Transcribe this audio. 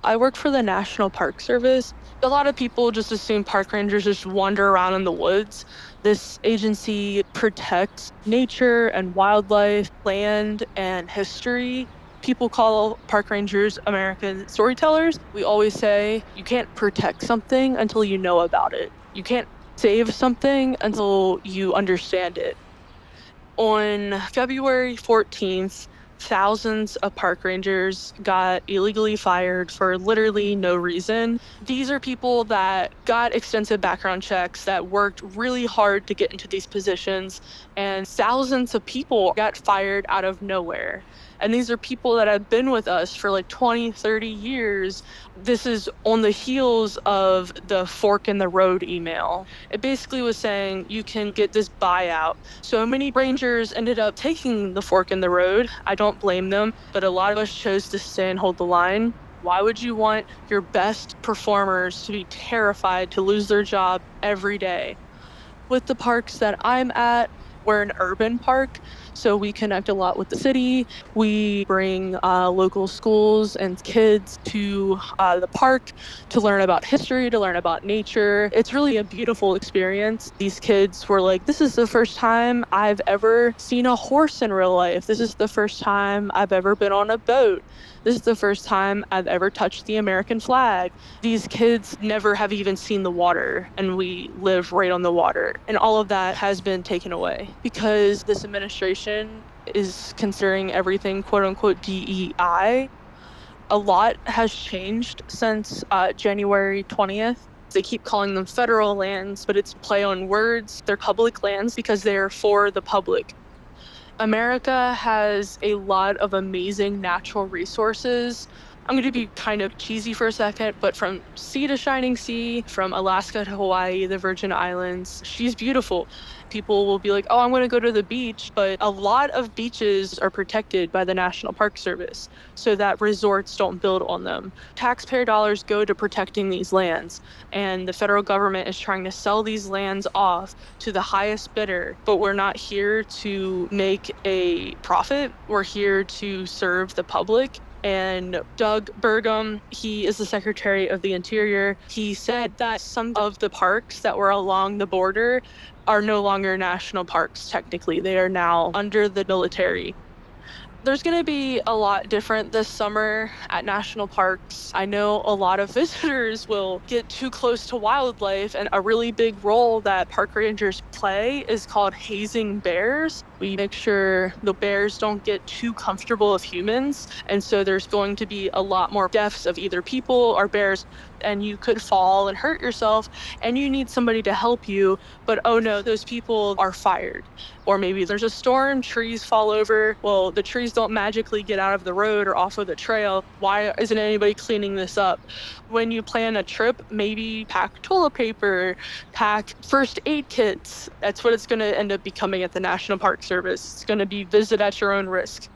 I work for the National Park Service. A lot of people just assume park rangers just wander around in the woods. This agency protects nature and wildlife, land and history. People call park rangers American storytellers. We always say you can't protect something until you know about it. You can't save something until you understand it. On February 14th, thousands of park rangers got illegally fired for literally no reason. These are people that got extensive background checks, that worked really hard to get into these positions, and thousands of people got fired out of nowhere. And these are people that have been with us for like 20, 30 years. This is on the heels of the fork in the road email. It basically was saying you can get this buyout. So many rangers ended up taking the fork in the road. I don't blame them, but a lot of us chose to stay and hold the line. Why would you want your best performers to be terrified to lose their job every day? With the parks that I'm at, we're an urban park, so we connect a lot with the city. We bring local schools and kids to the park to learn about history, to learn about nature. It's really a beautiful experience. These kids were like, this is the first time I've ever seen a horse in real life. This is the first time I've ever been on a boat. This is the first time I've ever touched the American flag. These kids never have even seen the water, and we live right on the water. And all of that has been taken away because this administration is considering everything quote unquote DEI. A lot has changed since January 20th. They keep calling them federal lands, but it's play on words. They're public lands because they're for the public. America has a lot of amazing natural resources. I'm going to be kind of cheesy for a second, but from sea to shining sea, from Alaska to Hawaii, the Virgin Islands, she's beautiful. People will be like, oh, I'm going to go to the beach, but a lot of beaches are protected by the National Park Service so that resorts don't build on them. Taxpayer dollars go to protecting these lands, and the federal government is trying to sell these lands off to the highest bidder, but we're not here to make a profit. We're here to serve the public. And Doug Burgum, he is the Secretary of the Interior. He said that some of the parks that were along the border are no longer national parks, technically. They are now under the military. There's going to be a lot different this summer at national parks. I know a lot of visitors will get too close to wildlife, and a really big role that park rangers play is called hazing bears. We make sure the bears don't get too comfortable with humans, and so there's going to be a lot more deaths of either people or bears, and you could fall and hurt yourself, and you need somebody to help you, but oh no, those people are fired. Or maybe there's a storm, trees fall over. Well, the trees don't magically get out of the road or off of the trail. Why isn't anybody cleaning this up? When you plan a trip, maybe pack toilet paper, pack first aid kits. That's what it's going to end up becoming at the National Park Service. It's going to be visit at your own risk.